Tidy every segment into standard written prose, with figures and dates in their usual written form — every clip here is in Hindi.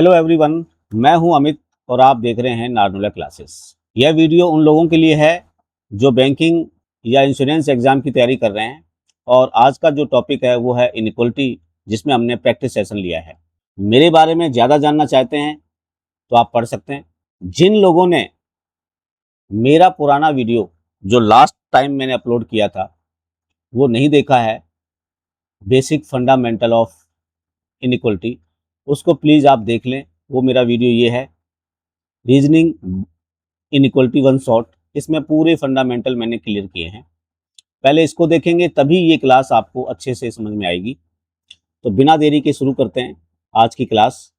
हेलो एवरीवन, मैं हूं अमित और आप देख रहे हैं नारनोला क्लासेस। यह वीडियो उन लोगों के लिए है जो बैंकिंग या इंश्योरेंस एग्जाम की तैयारी कर रहे हैं। और आज का जो टॉपिक है वो है इनइक्वलिटी, जिसमें हमने प्रैक्टिस सेशन लिया है। मेरे बारे में ज़्यादा जानना चाहते हैं तो आप पढ़ सकते हैं। जिन लोगों ने मेरा पुराना वीडियो जो लास्ट टाइम मैंने अपलोड किया था वो नहीं देखा है, बेसिक फंडामेंटल ऑफ इनइक्वलिटी, उसको प्लीज़ आप देख लें। वो मेरा वीडियो ये है, रीजनिंग इनइक्वलिटी वन शॉट। इसमें पूरे फंडामेंटल मैंने क्लियर किए हैं। पहले इसको देखेंगे तभी ये क्लास आपको अच्छे से समझ में आएगी। तो बिना देरी के शुरू करते हैं आज की क्लास।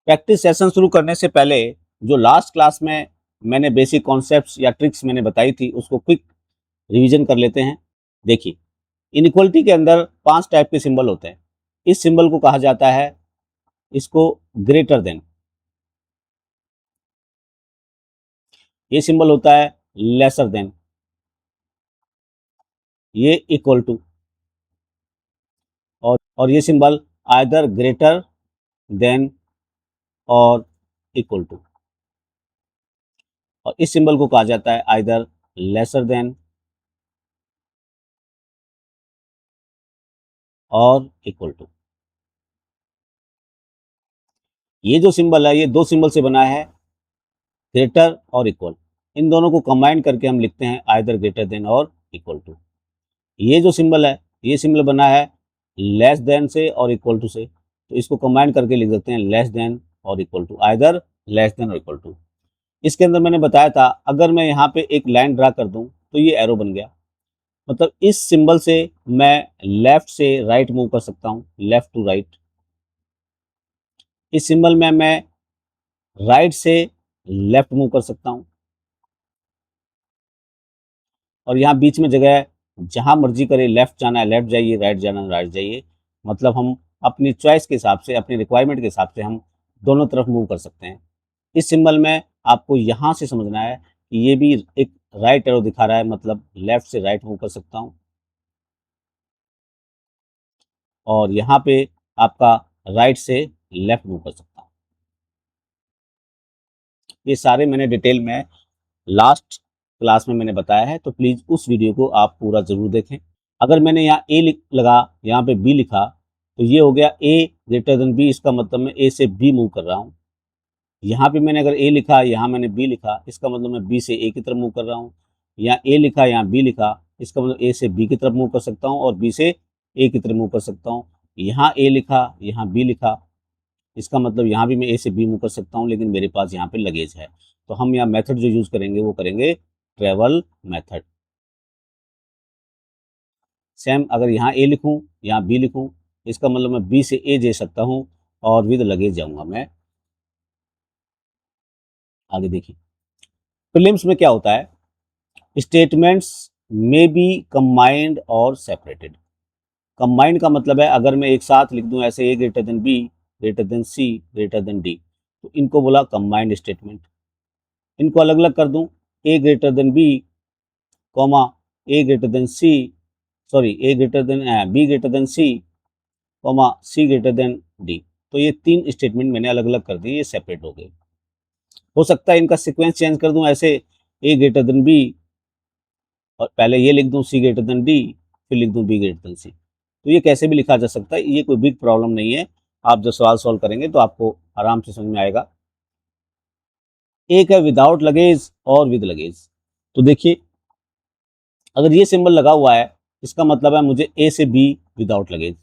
प्रैक्टिस सेशन शुरू करने से पहले जो लास्ट क्लास में मैंने बेसिक कॉन्सेप्ट्स या ट्रिक्स मैंने बताई थी उसको क्विक रिवीजन कर लेते हैं। देखिए, इनइक्वलिटी के अंदर 5 टाइप के सिंबल होते हैं। इस सिंबल को कहा जाता है, इसको ग्रेटर देन। ये सिंबल होता है लेसर देन। ये इक्वल टू। और ये सिंबल आइदर ग्रेटर देन और इक्वल टू। और इस सिंबल को कहा जाता है आइदर लेसर देन और इक्वल टू। ये जो सिंबल है ये दो सिंबल से बना है, ग्रेटर और इक्वल। इन दोनों को कंबाइन करके हम लिखते हैं आइदर ग्रेटर देन और इक्वल टू। ये जो सिंबल है ये सिंबल बना है लेस देन से और इक्वल टू से, तो इसको कंबाइन करके लिख देते हैं लेस देन और equal to, either less than और इक्वल टू। इसके अंदर मैंने बताया था अगर मैं यहाँ पे एक लाइन ड्रा कर दूं तो ये एरो बन गया। मतलब इस सिंबल से मैं लेफ्ट से राइट मूव कर सकता हूँ, लेफ्ट टू राइट। इस सिंबल में मैं राइट से लेफ्ट मूव कर सकता हूँ। और यहाँ बीच में जगह है, जहाँ मर्जी करे, लेफ्ट जाना है लेफ्ट जाइए, राइट जाना है राइट जाइए। मतलब हम अपनी चॉइस के हिसाब से, अपनी रिक्वायरमेंट के हिसाब से हम दोनों तरफ मूव कर सकते हैं। इस सिंबल में आपको यहाँ से समझना है कि ये भी एक राइट एरो दिखा रहा है, मतलब लेफ्ट से राइट मूव कर सकता हूँ। और यहाँ पे आपका राइट से लेफ्ट मूव कर सकता हूँ। ये सारे मैंने डिटेल में लास्ट क्लास में मैंने बताया है, तो प्लीज़ उस वीडियो को आप पूरा ज़रूर देखें। अगर मैंने यहाँ ए लगा, यहाँ पे बी लिखा, तो ये हो गया ए ग्रेटर देन बी। इसका मतलब मैं ए से बी मूव कर रहा हूँ। यहाँ पे मैंने अगर ए लिखा, यहाँ मैंने बी लिखा, इसका मतलब मैं बी से ए की तरफ मूव कर रहा हूँ। यहाँ ए लिखा, यहाँ बी लिखा, इसका मतलब ए से बी की तरफ मूव कर सकता हूँ और बी से ए की तरफ मूव कर सकता हूँ। यहाँ ए लिखा, यहाँ बी लिखा, इसका मतलब यहाँ भी मैं ए से बी मूव कर सकता हूँ, लेकिन मेरे पास यहाँ पे लगेज है। तो हम यहाँ मेथड जो यूज़ करेंगे वो करेंगे ट्रेवल मेथड। सेम अगर यहाँ ए लिखूँ, यहाँ बी लिखूँ, इसका मतलब मैं बी से ए जा सकता हूँ और विद लगेज जाऊँगा मैं। आगे देखिए, प्रीलिम्स में क्या होता है, स्टेटमेंट्स में बी कंबाइंड और सेपरेटेड। कंबाइंड का मतलब है अगर मैं एक साथ लिख दूं ऐसे, A greater than B, greater than C, greater than D, तो इनको बोला कंबाइंड स्टेटमेंट। इनको अलग अलग कर दूं, A greater than B, comma A greater than C, sorry A greater than B greater than C, comma C greater than D. तो ये 3 स्टेटमेंट मैंने अलग अलग कर दिए, ये सेपरेट हो गए। हो सकता है इनका सीक्वेंस चेंज कर दूं ऐसे, ए ग्रेटर देन बी और पहले ये लिख दूं सी ग्रेटर देन डी, फिर लिख दूं बी ग्रेटर देन सी। तो ये कैसे भी लिखा जा सकता है, ये कोई बिग प्रॉब्लम नहीं है। आप जब सवाल सॉल्व करेंगे तो आपको आराम से समझ में आएगा। एक है विदाउट लगेज और विद लगेज। तो देखिए, अगर ये सिंबल लगा हुआ है इसका मतलब है मुझे ए से बी विदाउट लगेज।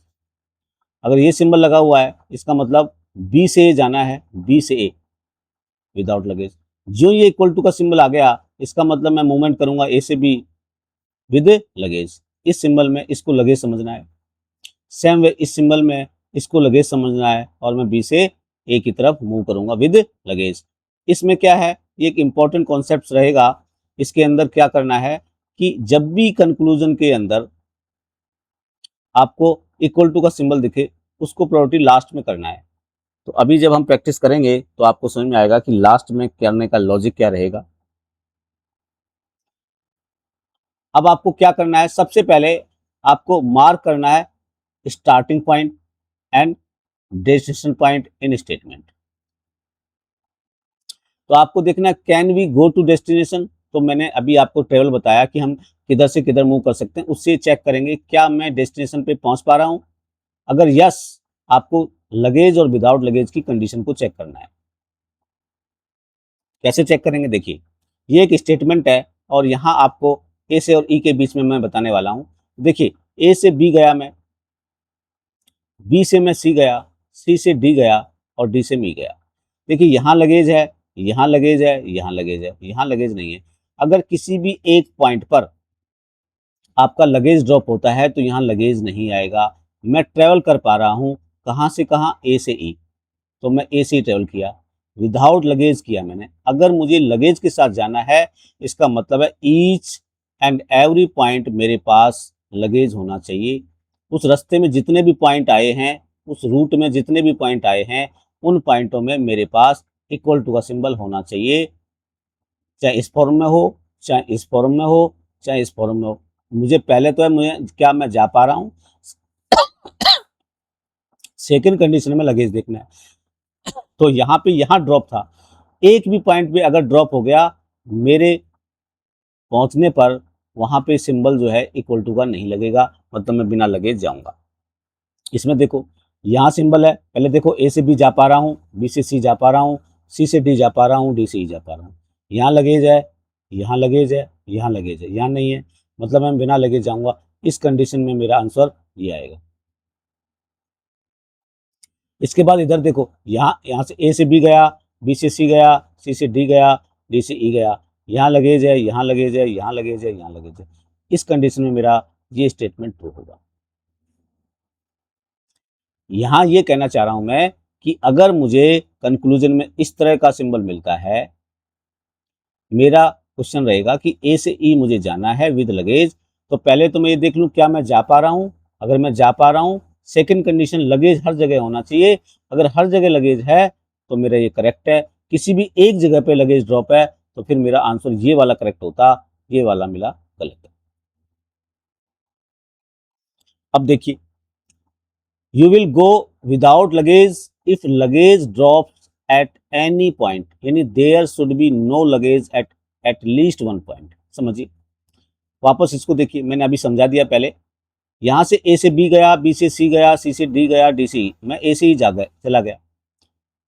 अगर ये सिंबल लगा हुआ है इसका मतलब बी से ए जाना है, बी से ए विदाउट लगेज। जो ये इक्वल टू का सिंबल आ गया इसका मतलब मैं मूवमेंट करूंगा ए से बी विद लगेज। इस सिंबल में इसको लगेज समझना है। सेम वे इस सिंबल में इसको लगेज समझना है और मैं बी से ए की तरफ मूव करूंगा विद लगेज। इसमें क्या है, ये एक इंपॉर्टेंट कॉन्सेप्ट रहेगा। इसके अंदर क्या करना है कि जब भी कंक्लूजन के अंदर आपको इक्वल टू का सिंबल दिखे उसको प्रायोरिटी लास्ट में करना है। तो अभी जब हम प्रैक्टिस करेंगे तो आपको समझ में आएगा कि लास्ट में करने का लॉजिक क्या रहेगा। अब आपको क्या करना है, सबसे पहले आपको मार्क करना है starting point and destination point in statement. तो आपको देखना है can we go to destination, तो मैंने अभी आपको ट्रेवल बताया कि हम किधर से किधर मूव कर सकते हैं, उससे चेक करेंगे क्या मैं डेस्टिनेशन पे पहुंच पा रहा हूं। अगर यस, आपको लगेज और विदाउट लगेज की कंडीशन को चेक करना है। कैसे चेक करेंगे, देखिए ये एक स्टेटमेंट है और यहाँ आपको ए से और ई के बीच में मैं बताने वाला हूँ। देखिए ए से बी गया मैं, बी से मैं सी गया, सी से डी गया और डी से मी गया। देखिए यहाँ लगेज है, यहाँ लगेज है, यहाँ लगेज है, यहाँ लगेज नहीं है। अगर किसी भी एक पॉइंट पर आपका लगेज ड्रॉप होता है तो यहाँ लगेज नहीं आएगा। मैं ट्रेवल कर पा रहा हूँ कहाँ से कहाँ, ए से ई, तो मैं ए से ट्रेवल किया, विदाउट लगेज किया मैंने। अगर मुझे लगेज के साथ जाना है, इसका मतलब है ईच एंड एवरी पॉइंट मेरे पास लगेज होना चाहिए। उस रास्ते में जितने भी पॉइंट आए हैं, उस रूट में जितने भी पॉइंट आए हैं, उन पॉइंटों में मेरे पास इक्वल टू का सिंबल होना चाहिए, चाहे इस फॉर्म में हो, चाहे इस फॉर्म में हो, चाहे इस फॉर्म में हो। मुझे पहले तो है, मुझे क्या मैं जा पा रहा हूँ। सेकंड कंडीशन में लगेज देखना है। तो यहाँ पे यहाँ ड्रॉप था, एक भी पॉइंट पे अगर ड्रॉप हो गया मेरे पहुंचने पर, वहां पे सिंबल जो है इक्वल टू का नहीं लगेगा, मतलब मैं बिना लगेज जाऊंगा। इसमें देखो यहाँ सिंबल है, पहले देखो ए से बी जा पा रहा हूँ, बी से सी जा पा रहा हूँ, सी से डी जा पा रहा हूँ, डी से ई जा पा रहा हूँ। यहाँ लगेज है, यहाँ लगेज है, यहाँ लगेज है, यहाँ नहीं है, मतलब मैं बिना लगेज जाऊंगा। इस कंडीशन में मेरा आंसर ये आएगा। इसके बाद इधर देखो, यहाँ से ए से बी गया, बी से सी गया, सी से डी गया, डी से ई गया, यहाँ लगेज है, यहाँ लगेज है, यहाँ लगेज है, यहाँ लगेज है। इस कंडीशन में मेरा ये स्टेटमेंट ट्रू होगा। यहाँ ये कहना चाह रहा हूं मैं कि अगर मुझे कंक्लूजन में इस तरह का सिंबल मिलता है, मेरा क्वेश्चन रहेगा कि ए से ई मुझे जाना है विद लगेज, तो पहले तो मैं ये देख लूं क्या मैं जा पा रहा हूं। अगर मैं जा पा रहा हूं, सेकंड कंडीशन लगेज हर जगह होना चाहिए। अगर हर जगह लगेज है तो मेरा ये करेक्ट है। किसी भी एक जगह पे लगेज ड्रॉप है तो फिर मेरा आंसर ये वाला करेक्ट होता, ये वाला मिला गलत है। अब देखिए, you will go without luggage if luggage drop at any point, यानी there should be no luggage at least one point. समझिए, वापस इसको देखिए, मैंने अभी समझा दिया पहले। यहाँ से ए से बी गया, बी से सी गया, सी से डी गया, डी से ई, मैं ए से ही जा गया, चला गया।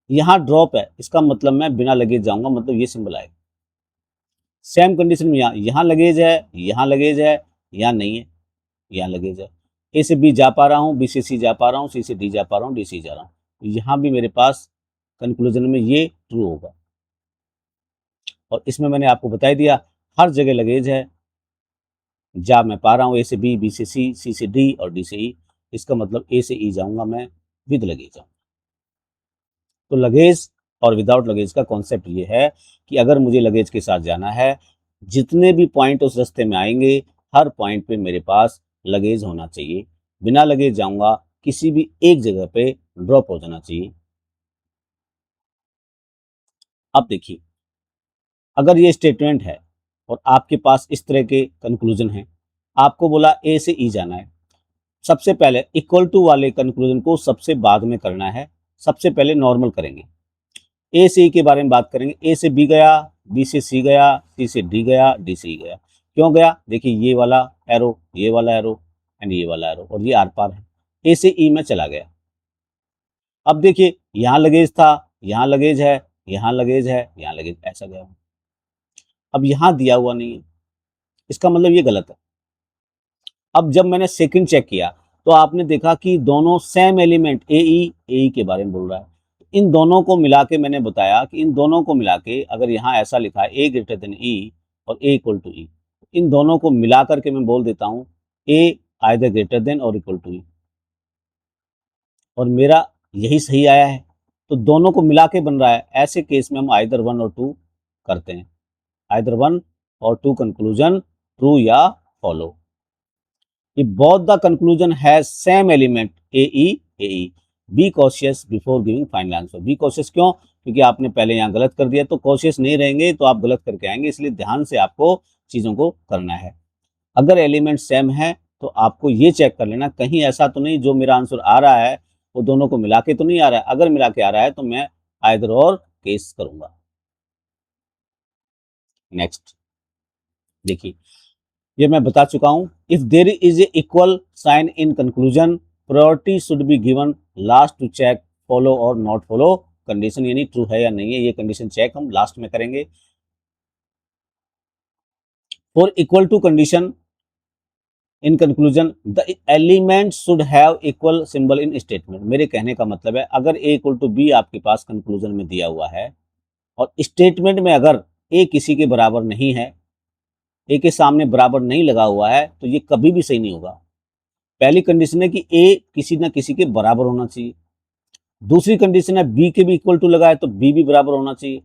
यहाँ ड्रॉप है, इसका मतलब मैं बिना लगेज जाऊंगा, मतलब ये सिंबल आएगा। सेम कंडीशन में यहाँ लगेज है, यहाँ लगेज है, यहाँ नहीं है, यहाँ लगेज है। ए से बी जा पा रहा हूँ, बी से सी जा पा रहा हूँ, सी से डी जा पा रहा हूँ, डी से जा रहा हूँ। यहाँ भी मेरे पास कंक्लूजन में ये ट्रू होगा। और इसमें मैंने आपको बता ही दिया, हर जगह लगेज है। जा मैं पा रहा हूँ ए से बी, बी से सी, सी से डी और डी से ई, इसका मतलब ए से ई जाऊंगा मैं विद लगेज जाऊंगा। तो लगेज और विदाउट लगेज का कॉन्सेप्ट ये है कि अगर मुझे लगेज के साथ जाना है, जितने भी पॉइंट उस रास्ते में आएंगे, हर पॉइंट पे मेरे पास लगेज होना चाहिए। बिना लगेज जाऊंगा, किसी भी एक जगह पे ड्रॉप हो जाना चाहिए। अब देखिए, अगर ये स्टेटमेंट है और आपके पास इस तरह के कंक्लूजन है, आपको बोला ए से ई जाना है, सबसे पहले इक्वल टू वाले कंक्लूजन को सबसे बाद में करना है। सबसे पहले नॉर्मल करेंगे, ए से ई के बारे में बात करेंगे। ए से बी गया, बी से सी गया, सी से डी गया, डी से ई गया। क्यों गया, देखिए ये वाला एरो, ये वाला एरो एंड ये वाला एरो, और ये आर पार है। ए से ई में चला गया। अब देखिए, यहाँ लगेज था, यहाँ लगेज है, यहाँ लगेज है, यहाँ लगेज, ऐसा गया। अब यहाँ दिया हुआ नहीं है, इसका मतलब ये गलत है। अब जब मैंने सेकंड चेक किया तो आपने देखा कि दोनों सेम एलिमेंट ए ई के बारे में बोल रहा है। इन दोनों को मिला के मैंने बताया कि इन दोनों को मिला के अगर यहाँ ऐसा लिखा है ए ग्रेटर देन ई और ए इक्वल टू ई, इन दोनों को मिला करके मैं बोल देता हूँ ए आइदर ग्रेटर देन और इक्वल टू ई, और मेरा यही सही आया है। तो दोनों को मिला के बन रहा है। ऐसे केस में हम आइदर वन और टू करते हैं, आइदर वन और टू कंक्लूजन ट्रू या follow. If both the conclusion has same element AE, be cautious before giving final answer. Be cautious क्यों? क्योंकि आपने पहले यहाँ गलत कर दिया, तो cautious नहीं रहेंगे तो आप गलत करके आएंगे, इसलिए ध्यान से आपको चीज़ों को करना है। अगर एलिमेंट सेम है तो आपको ये चेक कर लेना कहीं ऐसा तो नहीं जो मेरा आंसर आ रहा है वो दोनों को मिला के तो नहीं आ रहा है। अगर मिला के आ रहा है तो मैं आइदर और केस करूँगा। नेक्स्ट देखिए, ये मैं बता चुका हूं, if there is a equal sign in conclusion priority should be given last to check follow और नॉट फॉलो कंडीशन, यानी ट्रू है या नहीं है, ये कंडीशन चेक हम लास्ट में करेंगे। For equal to condition in conclusion the element should have equal symbol in statement. मेरे कहने का मतलब है, अगर ए इक्वल टू बी आपके पास कंक्लूजन में दिया हुआ है और स्टेटमेंट में अगर ए किसी के बराबर नहीं है, ए के सामने बराबर नहीं लगा हुआ है, तो ये कभी भी सही नहीं होगा। पहली कंडीशन है कि ए किसी ना किसी के बराबर होना चाहिए। दूसरी कंडीशन है बी के भी इक्वल टू लगा है तो बी भी बराबर होना चाहिए,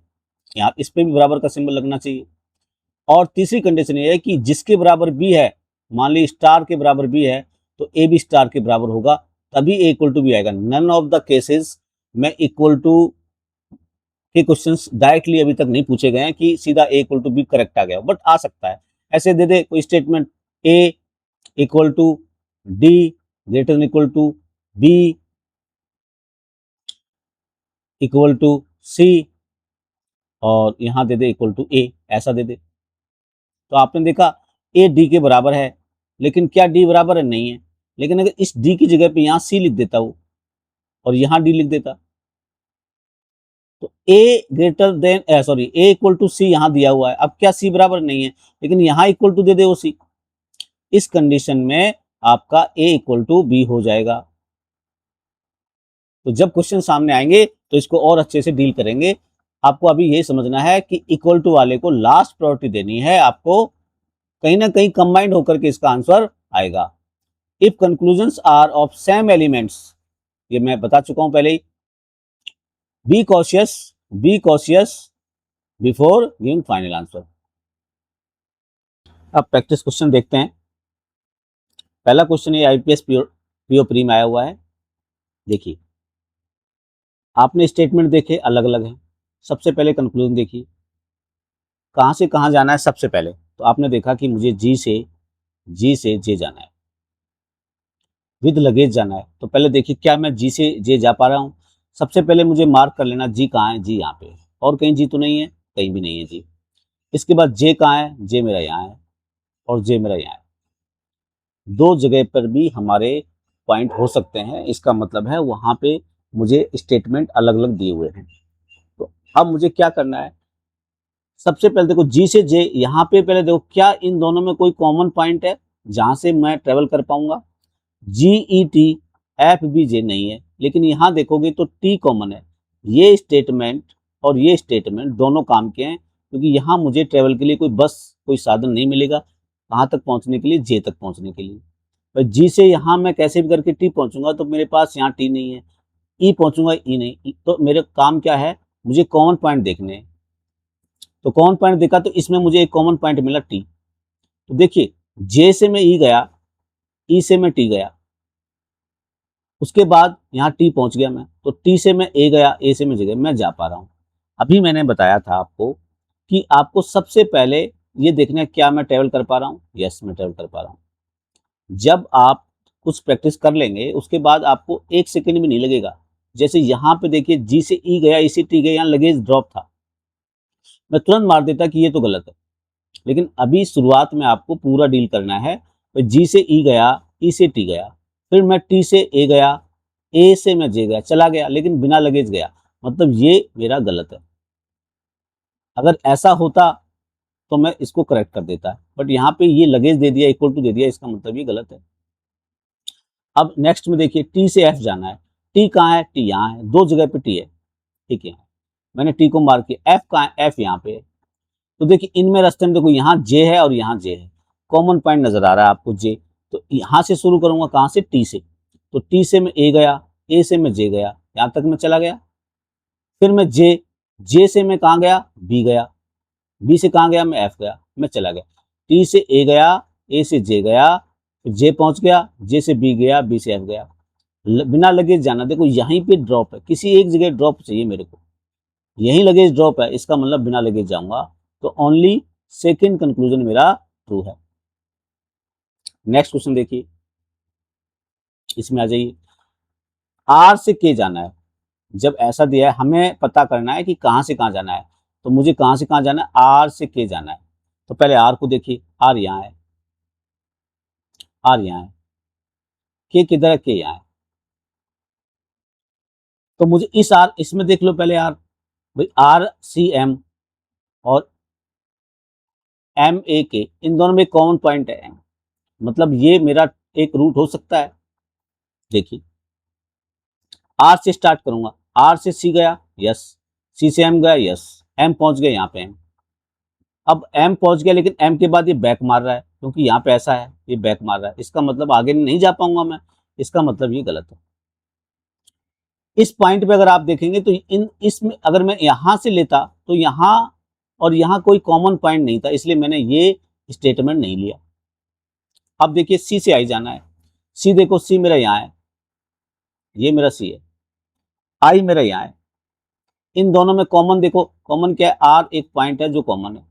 यहाँ इस पे भी बराबर का सिंबल लगना चाहिए। और तीसरी कंडीशन ये है कि जिसके बराबर बी है, मान ली स्टार के बराबर बी है, तो ए भी स्टार के बराबर होगा, तभी ए इक्वल टू बी आएगा। नन ऑफ द केसेस में इक्वल टू के क्वेश्चंस डायरेक्टली अभी तक नहीं पूछे गए हैं कि सीधा A equal to B correct आ गया, बट आ सकता है। ऐसे दे दे कोई statement, A equal to D greater than equal to B equal to C, और यहां दे दे इक्वल टू ए, ऐसा दे दे। तो आपने देखा ए डी के बराबर है, लेकिन क्या डी बराबर है? नहीं है। लेकिन अगर इस डी की जगह पे यहां सी लिख देता वो और यहां डी लिख देता, तो A greater than sorry A equal to C यहां दिया हुआ है, अब क्या सी बराबर नहीं है, लेकिन यहां इक्वल टू दे दे वो सी, इस कंडीशन में आपका ए इक्वल टू बी हो जाएगा। तो जब क्वेश्चन सामने आएंगे तो इसको और अच्छे से डील करेंगे। आपको अभी ये समझना है कि इक्वल टू वाले को लास्ट प्रायोरिटी देनी है, आपको कहीं ना कहीं कंबाइंड होकर के इसका आंसर आएगा। If conclusions are of same elements, ये मैं बता चुका हूं पहले ही, be cautious before giving final answer. अब प्रैक्टिस क्वेश्चन देखते हैं। पहला क्वेश्चन ये आईपीएस पीओ प्री में आया हुआ है। देखिए, आपने स्टेटमेंट देखे अलग अलग हैं। सबसे पहले कंक्लूजन देखिए, कहां से कहां जाना है। सबसे पहले तो आपने देखा कि मुझे जी से जे जाना है, विद लगेज जाना है। तो पहले देखिए क्या मैं जी से जे जा पा रहा हूँ। सबसे पहले मुझे मार्क कर लेना जी कहाँ है, जी यहाँ पे, और कहीं जी तो नहीं है, कहीं भी नहीं है जी। इसके बाद जे कहाँ है, जे मेरा यहाँ है और जे मेरा यहाँ है। दो जगह पर भी हमारे पॉइंट हो सकते हैं, इसका मतलब है वहां पे मुझे स्टेटमेंट अलग अलग दिए हुए हैं। तो अब मुझे क्या करना है, सबसे पहले देखो जी से जे यहाँ पे पहले देखो क्या इन दोनों में कोई कॉमन पॉइंट है जहां से मैं ट्रेवल कर पाऊंगा। G E T F B J नहीं है, लेकिन यहाँ देखोगे तो टी कॉमन है। ये स्टेटमेंट और ये स्टेटमेंट दोनों काम के हैं, क्योंकि यहाँ मुझे ट्रेवल के लिए कोई बस कोई साधन नहीं मिलेगा कहाँ तक पहुँचने के लिए, जे तक पहुँचने के लिए। पर जी से यहाँ मैं कैसे भी करके टी पहुँचूंगा, तो मेरे पास यहाँ टी नहीं है, ई पहुँचूंगा ई नहीं, तो मेरे काम क्या है, मुझे कॉमन पॉइंट देखने हैं। तो कॉमन पॉइंट देखा तो इसमें मुझे एक कॉमन पॉइंट मिला टी। तो देखिए जे से मैं ई गया, ई से मैं टी गया, उसके बाद यहाँ टी पहुंच गया मैं, तो टी से मैं ए गया, ए से मैं जे गया, मैं जा पा रहा हूँ। अभी मैंने बताया था आपको कि आपको सबसे पहले ये देखना है क्या मैं ट्रेवल कर पा रहा हूँ। यस, मैं ट्रेवल कर पा रहा हूँ। जब आप कुछ प्रैक्टिस कर लेंगे उसके बाद आपको एक सेकेंड भी नहीं लगेगा। जैसे यहाँ पे देखिए जी से ई गया, ई से टी गया, यहाँ लगेज ड्रॉप था, मैं तुरंत मार देता कि ये तो गलत है। लेकिन अभी शुरुआत में आपको पूरा डील करना है। तो जी से ई गया, ई से टी गया, फिर मैं टी से ए गया, ए से मैं जे गया, चला गया लेकिन बिना लगेज गया, मतलब ये मेरा गलत है। अगर ऐसा होता तो मैं इसको करेक्ट कर देता, बट यहाँ पे ये लगेज दे दिया, इक्वल टू दे दिया, इसका मतलब ये गलत है। अब नेक्स्ट में देखिए टी से एफ जाना है। टी कहाँ है, टी यहाँ है, दो जगह पे टी है, ठीक है, मैंने टी को मार्क किया। एफ कहाँ है, एफ यहाँ पे है। तो देखिए इनमें रास्ते में देखो यहाँ जे है और यहाँ जे है, कॉमन पॉइंट नजर आ रहा है आपको जे। तो यहाँ से शुरू करूंगा, कहाँ से, टी से। तो टी से मैं ए गया, ए से मैं जे गया, यहाँ तक मैं चला गया। फिर मैं जे से मैं कहाँ गया, बी गया, बी से कहाँ गया, मैं एफ गया, मैं चला गया। टी से ए गया, ए से जे गया, फिर जे पहुंच गया, जे से बी गया, बी से एफ गया। बिना लगेज जाना, देखो यहीं पे ड्रॉप है, किसी एक जगह ड्रॉप चाहिए मेरे को, यही लगेज ड्रॉप है, इसका मतलब बिना लगेज जाऊंगा। तो ओनली सेकेंड कंक्लूजन मेरा ट्रू है। नेक्स्ट क्वेश्चन देखिए, इसमें आ जाइए। आर से के जाना है। जब ऐसा दिया है, हमें पता करना है कि कहां से कहां जाना है। तो मुझे कहाँ से कहाँ जाना है, आर से के जाना है। तो पहले आर को देखिए, आर यहाँ है, आर यहाँ है, के किधर है, के यहाँ है। तो मुझे इस आर, इसमें देख लो पहले आर, भाई आर सी एम और एम ए के, इन दोनों में कॉमन पॉइंट है एम, मतलब ये मेरा एक रूट हो सकता है। देखिए आर से स्टार्ट करूंगा, आर से सी गया, यस, सी से एम गया, यस, एम पहुंच गया यहाँ पे एम। अब एम पहुंच गया, लेकिन एम के बाद ये बैक मार रहा है, क्योंकि यहाँ पे ऐसा है, ये बैक मार रहा है, इसका मतलब आगे नहीं जा पाऊंगा मैं, इसका मतलब ये गलत है। इस पॉइंट पे अगर आप देखेंगे तो इन इसमें अगर मैं यहां से लेता तो यहाँ और यहाँ कोई कॉमन पॉइंट नहीं था, इसलिए मैंने ये स्टेटमेंट नहीं लिया। अब देखिए सी से आई जाना है, सी देखो, सी मेरा यहाँ है, ये मेरा सी है, आई मेरा यहाँ है, इन दोनों में कॉमन देखो, कॉमन क्या है, आर एक पॉइंट है जो कॉमन है।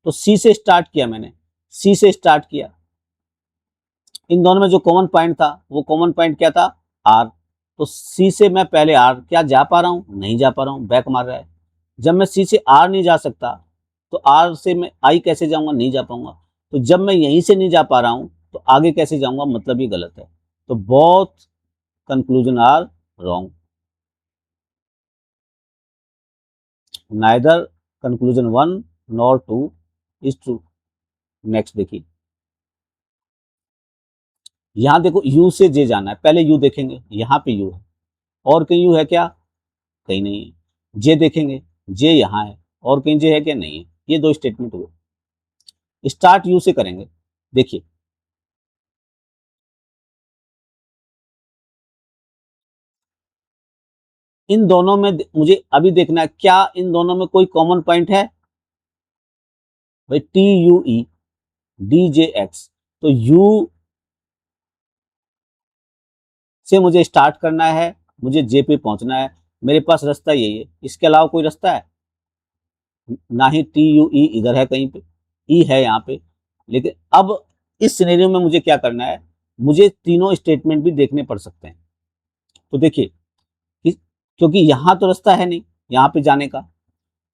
तो सी से स्टार्ट किया मैंने, सी से स्टार्ट किया, इन दोनों में जो कॉमन पॉइंट था वो कॉमन पॉइंट क्या था, आर। तो सी से मैं पहले आर क्या जा पा रहा हूँ, नहीं जा पा रहा हूँ, बैक मार रहा है। जब मैं सी से आर नहीं जा सकता तो आर से मैं आई कैसे जाऊंगा, नहीं जा पाऊंगा। तो जब मैं यहीं से नहीं जा पा रहा हूँ तो आगे कैसे जाऊंगा, मतलब ये गलत है। तो both conclusion are wrong, neither conclusion 1 nor 2 is true. Next देखिए, यहां देखो यू से जे जाना है, पहले यू देखेंगे, यहाँ पे यू है, और कहीं यू है क्या, कहीं नहीं है। जे देखेंगे, जे यहाँ है, और कहीं जे है क्या, नहीं है। ये दो स्टेटमेंट हुए। स्टार्ट यू से करेंगे, देखिए इन दोनों में मुझे अभी देखना है क्या इन दोनों में कोई कॉमन पॉइंट है, भाई T U E D J x. तो यू से मुझे स्टार्ट करना है, मुझे जे पे पहुंचना है, मेरे पास रास्ता यही है, इसके अलावा कोई रास्ता है, ना ही टी यू ई इधर है कहीं पे, ई है यहाँ पे। लेकिन अब इस सिनेरियो में मुझे क्या करना है, मुझे तीनों स्टेटमेंट भी देखने पड़ सकते हैं। तो देखिए क्योंकि यहाँ तो रास्ता है नहीं यहाँ पे जाने का,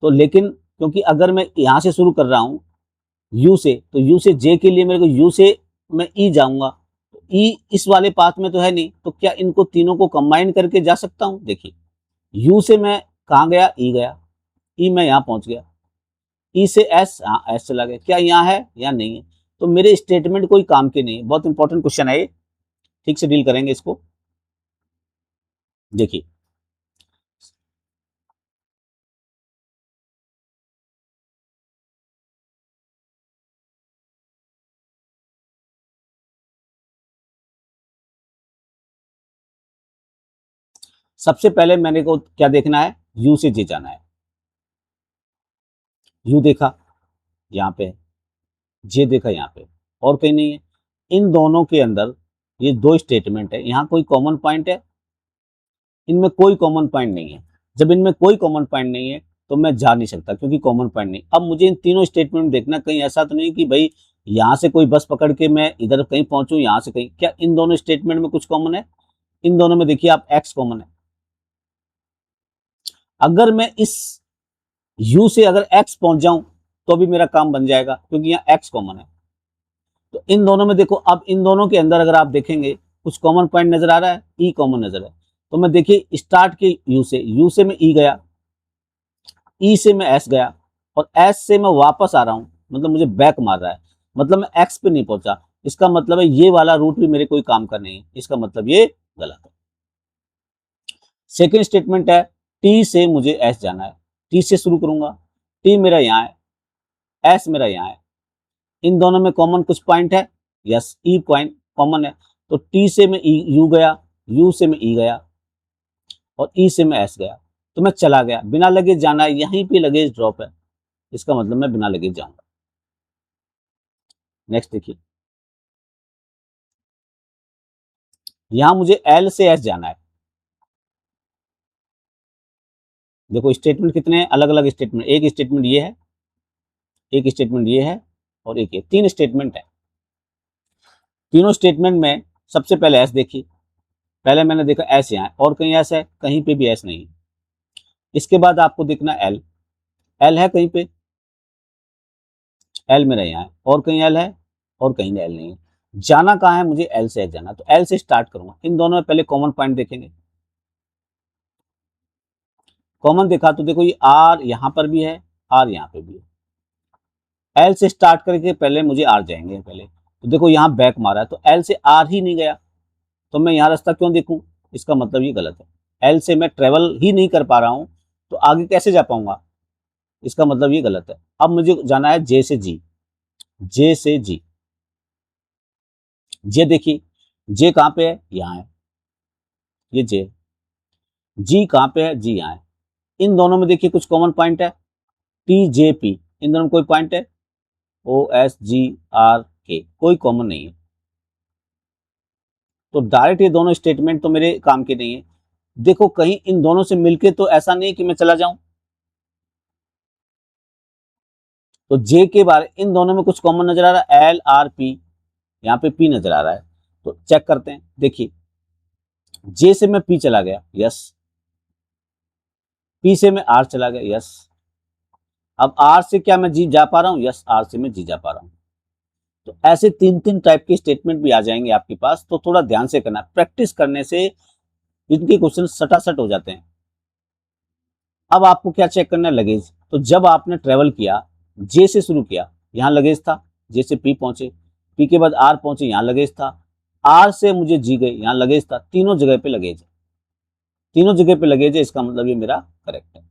तो लेकिन क्योंकि अगर मैं यहाँ से शुरू कर रहा हूँ यू से, तो यू से जे के लिए मेरे को यू से मैं ई जाऊंगा, तो ई इस वाले पाथ में तो है नहीं, तो क्या इनको तीनों को कंबाइन करके जा सकता हूँ। देखिए यू से मैं कहाँ गया, ई गया, ई मैं यहाँ पहुंच गया, ई से एस, हाँ एस चला गया, क्या यहाँ है या नहीं है। तो मेरे स्टेटमेंट कोई काम के नहीं है। बहुत इंपॉर्टेंट क्वेश्चन है ये, ठीक से डील करेंगे इसको। देखिए सबसे पहले मैंने को क्या देखना है, यू से जे जाना है। यू देखा यहाँ पे है, जे देखा यहाँ पे, और कहीं नहीं है। इन दोनों के अंदर ये दो स्टेटमेंट है, यहाँ कोई कॉमन पॉइंट है, इनमें कोई कॉमन पॉइंट नहीं है। जब इनमें कोई कॉमन पॉइंट नहीं है तो मैं जा नहीं सकता, क्योंकि कॉमन पॉइंट नहीं। अब मुझे इन तीनों स्टेटमेंट देखना, कहीं ऐसा तो नहीं कि भाई यहाँ से कोई बस पकड़ के मैं इधर कहीं पहुंचूं, यहाँ से कहीं, क्या इन दोनों स्टेटमेंट में कुछ कॉमन है। इन दोनों में देखिए आप एक्स कॉमन है। अगर मैं इस यू से अगर एक्स पहुंच जाऊं तो भी मेरा काम बन जाएगा, क्योंकि यहाँ एक्स कॉमन है। तो इन दोनों में देखो, अब इन दोनों के अंदर अगर आप देखेंगे कुछ कॉमन पॉइंट नजर आ रहा है, ई कॉमन नजर है। तो मैं देखिए स्टार्ट के यू से मैं ई गया, ई से मैं एस गया, और एस से मैं वापस आ रहा हूं, मतलब मुझे बैक मार रहा है, मतलब मैं एक्स पे नहीं पहुंचा। इसका मतलब है ये वाला रूट भी मेरे कोई काम का नहीं है, इसका मतलब ये गलत है। सेकेंड स्टेटमेंट है टी से मुझे एस जाना है, टी से शुरू करूंगा, टी मेरा यहाँ है, एस मेरा यहाँ है, इन दोनों में कॉमन कुछ पॉइंट है, यस ई पॉइंट कॉमन है। तो टी से मैं यू गया, यू से मैं ई गया, और ई से मैं एस गया, तो मैं चला गया, बिना लगेज जाना है, यहीं पे लगेज ड्रॉप है, इसका मतलब मैं बिना लगेज जाऊंगा। नेक्स्ट देखिए, यहां मुझे एल से एस जाना है। देखो स्टेटमेंट कितने हैं, अलग अलग स्टेटमेंट, एक स्टेटमेंट ये है, एक स्टेटमेंट ये है, और एक ये, तीन स्टेटमेंट है। तीनों स्टेटमेंट में सबसे पहले एस देखिए, पहले मैंने देखा एस यहाँ है, और कहीं एस है, कहीं पे भी एस नहीं है। इसके बाद आपको देखना एल, एल है कहीं पे, एल मेरा यहाँ है, और कहीं एल है, और कहीं एल नहीं है। जाना कहाँ है, मुझे एल से एच जाना, तो एल से स्टार्ट करूंगा। इन दोनों में पहले कॉमन पॉइंट देखेंगे। कॉमन देखा तो देखो ये आर यहाँ पर भी है, आर यहाँ पे भी है। एल से स्टार्ट करके पहले मुझे आर जाएंगे पहले, तो देखो यहाँ बैक मारा है, तो एल से आर ही नहीं गया, तो मैं यहाँ रास्ता क्यों देखूं, इसका मतलब ये गलत है। एल से मैं ट्रेवल ही नहीं कर पा रहा हूँ, तो आगे कैसे जा पाऊंगा, इसका मतलब ये गलत है। अब मुझे जाना है जे से जी, जे से जी। जे देखिए, जे कहाँ पे है, यहाँ है, ये जे। जी कहाँ पे है, जी यहाँ है। इन दोनों में देखिए कुछ कॉमन पॉइंट है, टी जे पी, इन दोनों में कोई पॉइंट है, ओ एस जी आर के, कोई कॉमन नहीं है। तो डायरेक्ट ये दोनों स्टेटमेंट तो मेरे काम के नहीं है। देखो कहीं इन दोनों से मिलके तो ऐसा नहीं है कि मैं चला जाऊं, तो जे के बारे इन दोनों में कुछ कॉमन नजर आ रहा है, एल आर पी, यहाँ पे पी नजर आ रहा है, तो चेक करते हैं। देखिए जे से मैं पी चला गया, यस, पी से मैं आर चला गया, यस। अब आर से क्या मैं जी जा पा रहा हूँ, यस, आर से मैं जी जा पा रहा हूँ। तो ऐसे तीन तीन टाइप के स्टेटमेंट भी आ जाएंगे आपके पास, तो थोड़ा ध्यान से करना, प्रैक्टिस करने से इनके क्वेश्चन सटासट हो जाते हैं। अब आपको क्या चेक करना है, लगेज। तो जब आपने ट्रेवल किया, जे से शुरू किया, यहाँ लगेज था, जे से पी पहुंचे, पी के बाद आर पहुंचे, यहाँ लगेज था, आर से मुझे जी गई, यहाँ लगेज था, तीनों जगह पे लगेज है, तीनों जगह पे लगेज है, इसका मतलब ये मेरा करेक्ट है।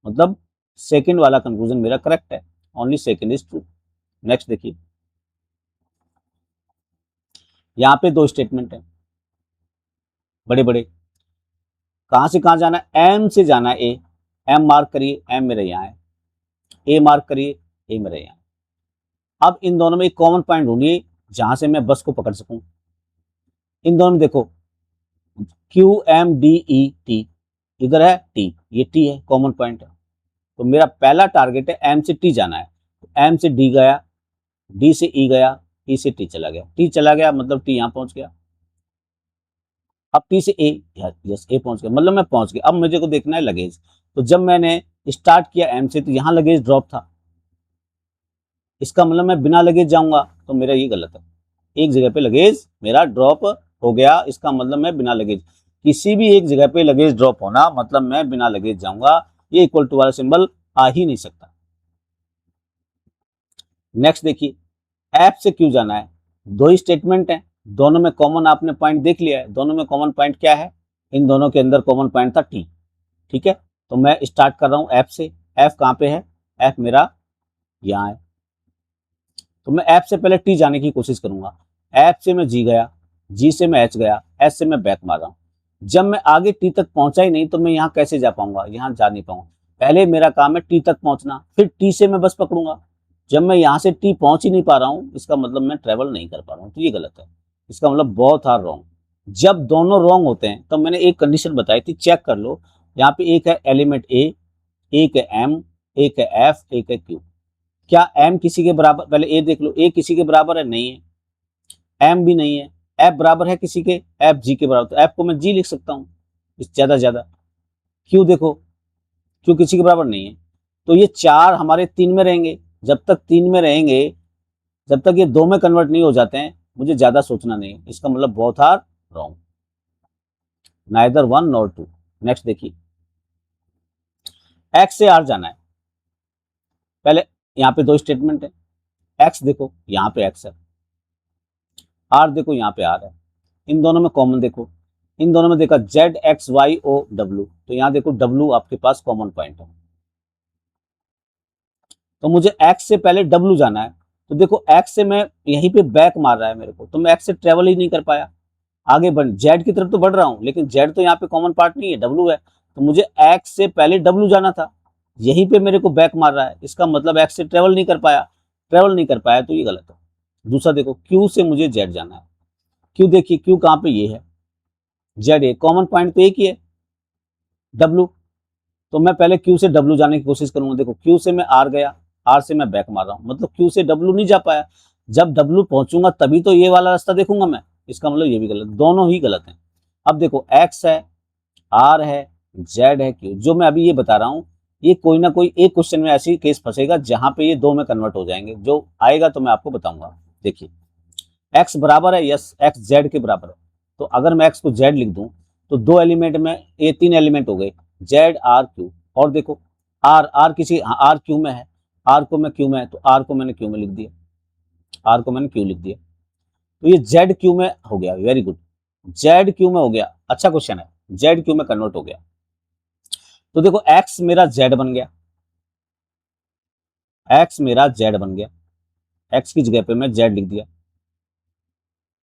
मतलब सेकंड वाला कंक्लूजन मेरा करेक्ट है, only second is true. Next देखिए, यहाँ पे दो स्टेटमेंट है बड़े बड़े। कहां से कहां जाना है, एम से जाना है, ए, एम मार्क करिए, एम मेरे यहाँ है, ए मार्क करिए, ए मेरे यहाँ। अब इन दोनों में एक कॉमन पॉइंट ढूंढिए जहां से मैं बस को पकड़ सकूं। इन दोनों में देखो Q M D E T, इधर है टी, ये टी है, कॉमन पॉइंट है। तो मेरा पहला टारगेट है एम से टी जाना है, तो एम से डी गया, डी से ई गया, ई से टी चला गया, टी चला गया मतलब टी यहाँ पहुंच गया। अब टी से ए, यस ए पहुंच गया, मतलब मैं पहुंच गया। अब मुझे को देखना है लगेज। तो जब मैंने स्टार्ट किया एम से, तो यहाँ लगेज ड्रॉप था, इसका मतलब मैं बिना लगेज जाऊंगा, तो मेरा ये गलत है। एक जगह पे लगेज मेरा ड्रॉप हो गया, इसका मतलब मैं बिना लगेज, किसी भी एक जगह पे लगेज ड्रॉप होना मतलब मैं बिना लगेज जाऊंगा, ये इक्वल टू वाला सिंबल आ ही नहीं सकता। नेक्स्ट देखिए, एफ से क्यों जाना है, दो ही स्टेटमेंट है, दोनों में कॉमन आपने पॉइंट देख लिया है। दोनों में कॉमन पॉइंट क्या है, इन दोनों के अंदर कॉमन पॉइंट था टी, ठीक है। तो मैं स्टार्ट कर रहा हूं एफ से, एफ कहां पे है, एफ मेरा यहाँ है, तो मैं एफ से पहले टी जाने की कोशिश करूंगा। एफ से मैं जी गया, जी से मैं एच गया, एच से मैं बैक मार रहा हूँ। जब मैं आगे टी तक पहुंचा ही नहीं, तो मैं यहाँ कैसे जा पाऊंगा, यहाँ जा नहीं पाऊंगा। पहले मेरा काम है टी तक पहुंचना, फिर टी से मैं बस पकड़ूंगा। जब मैं यहाँ से टी पहुंच ही नहीं पा रहा हूँ, इसका मतलब मैं ट्रेवल नहीं कर पा रहा हूँ, तो ये गलत है। इसका मतलब बहुत हार रॉन्ग। जब दोनों रॉन्ग होते हैं, तो मैंने एक कंडीशन बताई थी, चेक कर लो। यहाँ पे एक है एलिमेंट ए, एक है एम, एक है एफ, एक है क्यू। क्या एम किसी के बराबर, पहले ए देख लो, ए किसी के बराबर है, नहीं है, एम भी नहीं है। एफ बराबर है किसी के, एफ जी के बराबर, तो एफ को मैं जी लिख सकता हूँ ज्यादा ज्यादा। क्यू देखो, क्यू किसी के बराबर नहीं है, तो ये चार हमारे तीन में रहेंगे। जब तक तीन में रहेंगे, जब तक ये दो में कन्वर्ट नहीं हो जाते हैं, मुझे ज्यादा सोचना नहीं है। इसका मतलब both are wrong, neither one nor two. Next देखिए, एक्स से आर जाना है, पहले यहाँ पे दो स्टेटमेंट है, एक्स देखो यहाँ पे एक्स है, आर देखो यहाँ पे आर है। इन दोनों में कॉमन देखो, इन दोनों में देखा Z X Y O W, तो यहाँ देखो डब्ल्यू आपके पास कॉमन पॉइंट है, तो मुझे एक्स से पहले डब्ल्यू जाना है। तो देखो एक्स से मैं यहीं पे बैक मार रहा है मेरे को, तो मैं एक्स से ट्रेवल ही नहीं कर पाया, आगे बढ़ जेड की तरफ तो बढ़ रहा हूँ, लेकिन जेड तो यहाँ पे कॉमन पार्ट नहीं है, डब्ल्यू है, तो मुझे एक्स से पहले डब्ल्यू जाना था, यहीं पे मेरे को बैक मार रहा है, इसका मतलब एक्स से ट्रेवल नहीं कर पाया, ट्रेवल नहीं कर पाया, तो ये गलत है। दूसरा देखो, क्यू से मुझे जेड जाना है, क्यू देखिए, क्यू कहाँ पे, ये है, जेड ए, कॉमन पॉइंट तो एक ही है डब्ल्यू, तो मैं पहले क्यू से डब्ल्यू जाने की कोशिश करूंगा। देखो क्यू से मैं आर गया, आर से मैं बैक मार रहा हूं, मतलब क्यू से डब्ल्यू नहीं जा पाया। जब डब्ल्यू पहुंचूंगा तभी तो ये वाला रास्ता देखूंगा मैं, इसका मतलब ये भी गलत, दोनों ही गलत है। अब देखो एक्स है, आर है, जेड है, क्यू, जो मैं अभी ये बता रहा हूँ ये कोई ना कोई एक क्वेश्चन में ऐसी केस फंसेगा जहां पे ये दो में कन्वर्ट हो जाएंगे, जो आएगा तो मैं आपको बताऊंगा। देखिए x बराबर है, यस x z के बराबर है, तो अगर मैं x को z लिख दूं तो दो एलिमेंट में, ये तीन एलिमेंट हो गए, z r q, और देखो r किसी, r q में है, r को मैं q में है, तो r को मैंने q में लिख दिया, r को मैंने q लिख दिया, तो ये z q में हो गया। वेरी गुड, z q में हो गया, अच्छा क्वेश्चन है, z q में कन्वर्ट हो गया। तो देखो x मेरा z बन गया, x मेरा z बन गया, x की जगह पे मैं z लिख दिया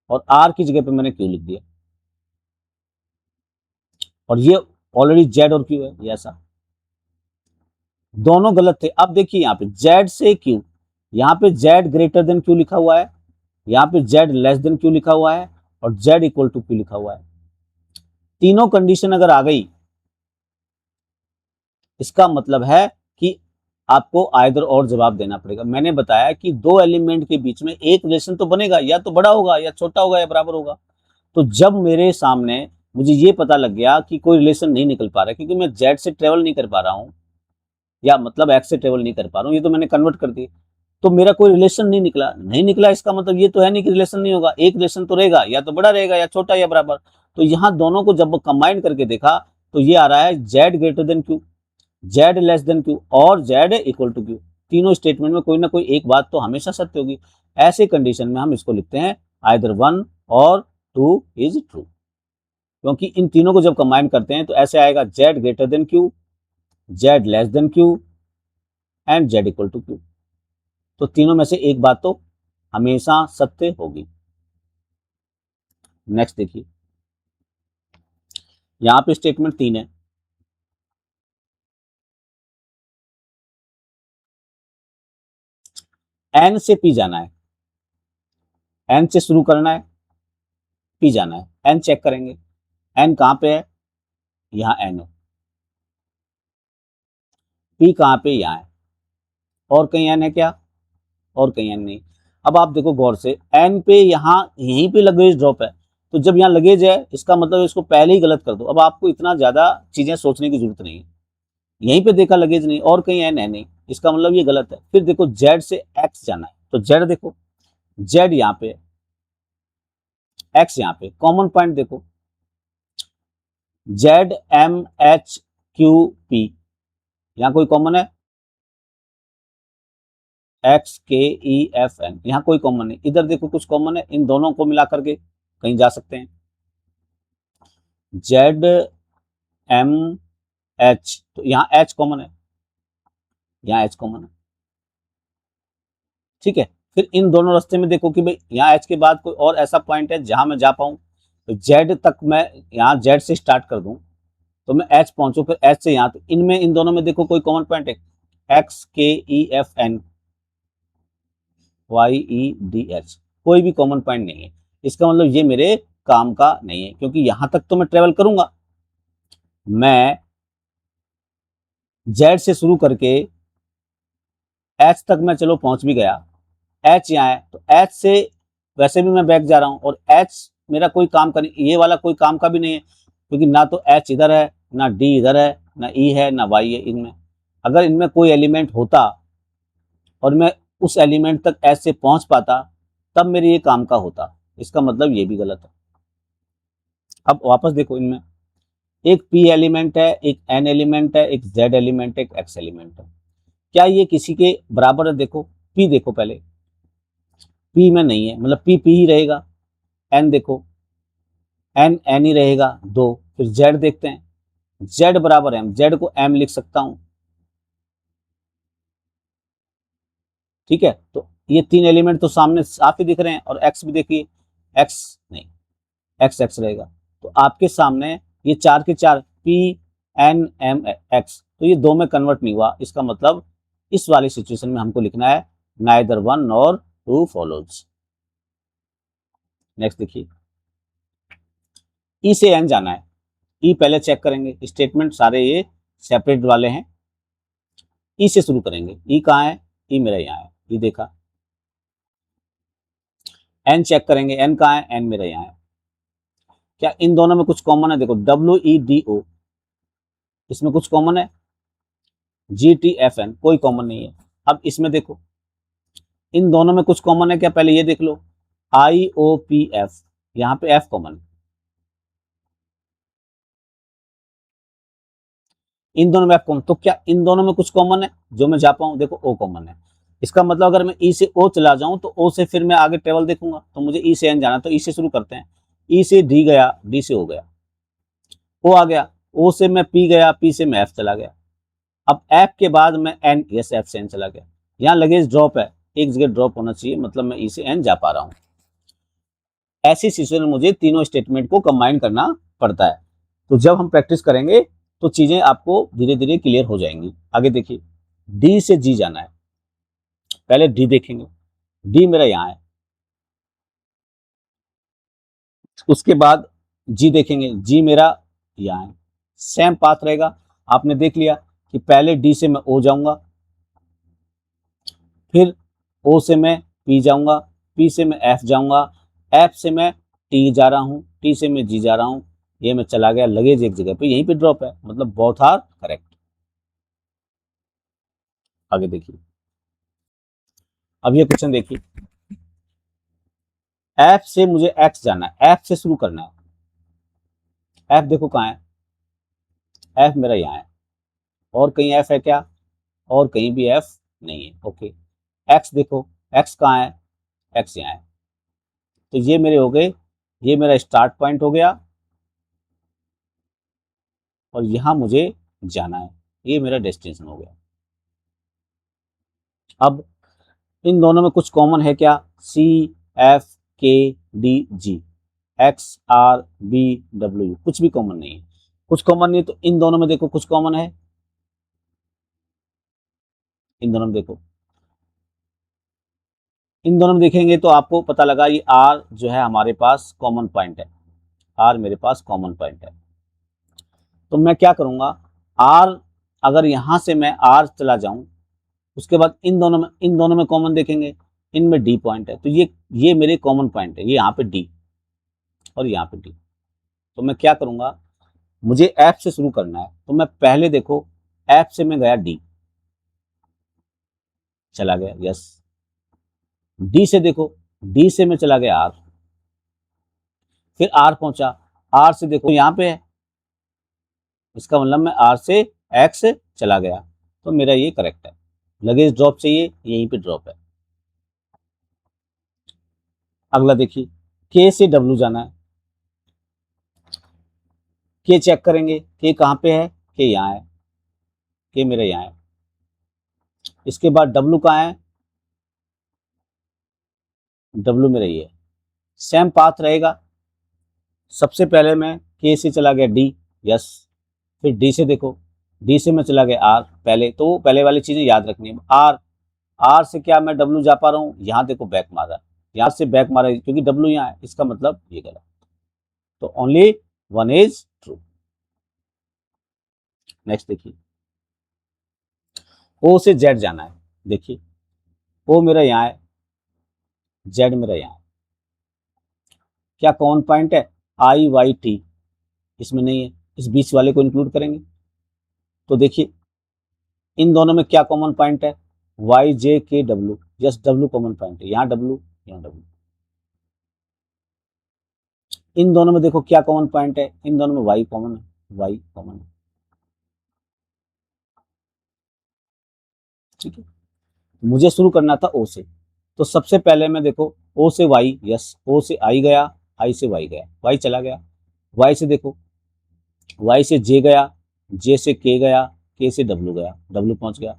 और r की जगह पे मैंने q लिख दिया, और ये ऑलरेडी z और q है, ये ऐसा दोनों गलत थे। अब देखिए यहाँ पे z से q, यहाँ पे z ग्रेटर देन q लिखा हुआ है, यहाँ पे z लेस देन q लिखा हुआ है, और z इक्वल टू q लिखा हुआ है। तीनों कंडीशन अगर आ गई, इसका मतलब है कि आपको आइदर और जवाब देना पड़ेगा। मैंने बताया कि दो एलिमेंट के बीच में एक रिलेशन तो बनेगा, या तो बड़ा होगा या छोटा होगा या बराबर होगा। तो जब मेरे सामने मुझे ये पता लग गया कि कोई रिलेशन नहीं निकल पा रहा, क्योंकि मैं z से ट्रेवल नहीं कर पा रहा हूँ, या मतलब x से ट्रेवल नहीं कर पा रहा हूँ, ये तो मैंने कन्वर्ट कर दी, तो मेरा कोई रिलेशन नहीं निकला, इसका मतलब ये तो है नहीं कि रिलेशन नहीं होगा, एक रिलेशन तो रहेगा, या तो बड़ा रहेगा या छोटा या बराबर। तो यहाँ दोनों को जब कंबाइन करके देखा तो ये आ रहा है z greater than q, z less than q और z इक्वल टू q। तीनों स्टेटमेंट में कोई ना कोई एक बात तो हमेशा सत्य होगी। ऐसे कंडीशन में हम इसको लिखते हैं आइदर 1 और 2 इज ट्रू, क्योंकि इन तीनों को जब कंबाइन करते हैं तो ऐसे आएगा z greater than q, z less than q and z equal to q। तो तीनों में से एक बात तो हमेशा सत्य होगी। नेक्स्ट देखिए, यहां पे स्टेटमेंट 3 है, एन से पी जाना है, एन से शुरू करना है, पी जाना है, एन चेक करेंगे, एन कहां पे है, यहां एन है, पी कहां पे, यहां है, और कहीं एन है क्या, और कहीं एन नहीं। अब आप देखो गौर से, एन पे यहाँ यहीं पे लगेज ड्रॉप है, तो जब यहाँ लगेज है इसका मतलब इसको पहले ही गलत कर दो। अब आपको इतना ज्यादा चीजें सोचने की जरूरत नहीं है, यहीं पे देखा लगेज नहीं और कहीं एन है नहीं, इसका मतलब ये गलत है। फिर देखो जेड से एक्स जाना है, तो जेड देखो, जेड यहाँ पे, एक्स यहाँ पे, कॉमन पॉइंट देखो, Z M H Q P, यहाँ कोई कॉमन है, X K E F N, यहाँ कोई कॉमन नहीं, इधर देखो कुछ कॉमन है, इन दोनों को मिला करके कहीं जा सकते हैं। जेड एम एच, तो यहाँ एच कॉमन है, यहाँ एच कॉमन है, ठीक है। फिर इन दोनों रास्ते में देखो कि भाई यहाँ एच के बाद कोई और ऐसा पॉइंट है जहां मैं जा पाऊं, तो जेड तक मैं यहाँ जेड से स्टार्ट कर दूं तो मैं एच पहुंचू, फिर एच से यहाँ, तो इनमें इन दोनों में देखो कोई कॉमन पॉइंट है, X K E F N Y E D H, कोई भी कॉमन पॉइंट नहीं है। इसका मतलब ये मेरे काम का नहीं है, क्योंकि यहां तक तो मैं ट्रेवल करूंगा, मैं जेड से शुरू करके एच तक मैं चलो पहुंच भी गया, एच यहाँ है, तो एच से वैसे भी मैं बैक जा रहा हूँ, और एच मेरा कोई काम का नहीं, ये वाला कोई काम का भी नहीं है, क्योंकि ना तो एच इधर है, ना डी इधर है, ना ई है, ना वाई है इनमें। अगर इनमें कोई एलिमेंट होता और मैं उस एलिमेंट तक एच से पहुंच पाता तब मेरे ये काम का होता, इसका मतलब ये भी गलत है। अब वापस देखो, इनमें एक पी एलिमेंट है, एक एन एलिमेंट है, एक जेड एलिमेंट है, एक एक्स एलिमेंट है, क्या ये किसी के बराबर है? देखो पी देखो पहले, पी में नहीं है, मतलब पी पी ही रहेगा। एन देखो, एन एन ही रहेगा दो। फिर जेड देखते हैं, जेड बराबर एम, जेड को एम लिख सकता हूं, ठीक है। तो ये तीन एलिमेंट तो सामने साफ ही दिख रहे हैं, और एक्स भी देखिए, एक्स नहीं, एक्स एक्स रहेगा। तो आपके सामने ये चार के चार पी एन एम एक्स, तो ये दो में कन्वर्ट नहीं हुआ, इसका मतलब इस वाली सिचुएशन में हमको लिखना है neither one nor two follows. Next देखिए, ई से एन जाना है, ई पहले चेक करेंगे, स्टेटमेंट सारे ये सेपरेट वाले हैं। ई से शुरू करेंगे, ई कहाँ है, ई मेरा यहाँ है, ई देखा। एन चेक करेंगे, एन कहाँ है, एन मेरा यहाँ है। क्या इन दोनों में कुछ कॉमन है? देखो डब्ल्यू ई डी ओ, इसमें कुछ कॉमन है, GTFN कोई कॉमन नहीं है। अब इसमें देखो, इन दोनों में कुछ कॉमन है क्या, पहले ये देख लो। IOPF, यहाँ पे F कॉमन है, इन दोनों में F कॉमन, तो क्या इन दोनों में कुछ कॉमन है जो मैं जा पाऊँ, देखो O कॉमन है। इसका मतलब अगर मैं E से O चला जाऊं तो O से फिर मैं आगे ट्रेवल देखूंगा, तो मुझे E से N जाना, तो E से शुरू करते हैं। E से D गया, D से O गया, O आ गया, O से मैं P गया, P से मैं F चला गया। अब F के बाद मैं N, यस F से N चला गया। यहाँ लगेज ड्रॉप है, एक जगह ड्रॉप होना चाहिए, मतलब मैं E से N जा पा रहा हूँ। ऐसी सिचुएशन में मुझे तीनों स्टेटमेंट को कंबाइन करना पड़ता है। तो जब हम प्रैक्टिस करेंगे तो चीजें आपको धीरे धीरे क्लियर हो जाएंगी। आगे देखिए, डी से जी जाना है, पहले डी देखेंगे, डी मेरा यहाँ है, उसके बाद जी देखेंगे, जी मेरा यहाँ है, सेम पाथ रहेगा। आपने देख लिया कि पहले डी से मैं ओ जाऊंगा, फिर ओ से मैं पी जाऊंगा, पी से मैं एफ जाऊंगा, एफ से मैं टी जा रहा हूँ, टी से मैं जी जा रहा हूँ, ये मैं चला गया, लगेज एक जगह पे यहीं पे ड्रॉप है, मतलब बोथ आर करेक्ट। आगे देखिए, अब ये क्वेश्चन देखिए, एफ से मुझे एक्स जाना है, एफ से शुरू करना है। एफ देखो कहाँ है, एफ मेरा यहाँ है, और कहीं एफ है क्या, और कहीं भी एफ नहीं है। ओके, एक्स देखो, एक्स कहाँ है, एक्स यहाँ है, तो ये मेरे हो गए, ये मेरा स्टार्ट पॉइंट हो गया, और यहाँ मुझे जाना है, ये मेरा डेस्टिनेशन हो गया। अब इन दोनों में कुछ कॉमन है क्या, CFKDG, XRBW, कुछ भी कॉमन नहीं है। कुछ कॉमन नहीं, तो इन दोनों में देखो कुछ कॉमन है, इन दोनों में देखो, इन दोनों में देखेंगे तो आपको पता लगा ये आर जो है हमारे पास कॉमन पॉइंट है, आर मेरे पास कॉमन पॉइंट है। तो मैं क्या करूंगा, आर, अगर यहां से मैं आर चला जाऊं, उसके बाद इन दोनों में कॉमन देखेंगे, इनमें डी पॉइंट है, तो ये मेरे कॉमन पॉइंट है, ये यहाँ पे डी और यहाँ पे डी। तो मैं क्या करूंगा, मुझे एफ से शुरू करना है, तो मैं पहले देखो एफ से मैं गया डी, चला गया, यस। डी से देखो, डी से मैं चला गया आर, फिर आर पहुंचा, आर से देखो यहाँ पे है, इसका मतलब मैं आर से एक्स चला गया, तो मेरा ये करेक्ट है। लगेज ड्रॉप चाहिए, यहीं पे ड्रॉप है। अगला देखिए, के से डब्ल्यू जाना है, के चेक करेंगे, के कहाँ पे है, के यहाँ है, के मेरा यहाँ है। इसके बाद डब्ल्यू कहाँ है, डब्ल्यू मेरा ये है, सेम पाथ रहेगा। सबसे पहले मैं के से चला गया डी, यस, फिर डी से देखो, डी से मैं चला गया आर, पहले तो पहले वाली चीजें याद रखनी है। आर, आर से क्या मैं डब्ल्यू जा पा रहा हूँ, यहाँ देखो बैक मारा, यहाँ से बैक मारा क्योंकि डब्ल्यू यहाँ है, इसका मतलब ये गलत, तो only one is true. Next देखिए, ओ से जेड जाना है, देखिए ओ मेरा यहाँ है, जेड मेरा यहाँ है, क्या कौन पॉइंट है, IYT, इसमें नहीं है, इस बीच वाले को इंक्लूड करेंगे। तो देखिए इन दोनों में क्या कॉमन पॉइंट है, YJKW, just W common point है, यहाँ डब्ल्यू, यहाँ डब्ल्यू। इन दोनों में देखो क्या कॉमन पॉइंट है, इन दोनों में वाई कॉमन है, वाई कॉमन है, ठीक है। मुझे शुरू करना था ओ से, तो सबसे पहले मैं देखो ओ से वाई, यस, ओ से आई गया, आई से वाई गया, वाई चला गया, वाई से देखो, वाई से जे गया, जे से के गया, के से डब्ल्यू गया, डब्ल्यू पहुंच गया,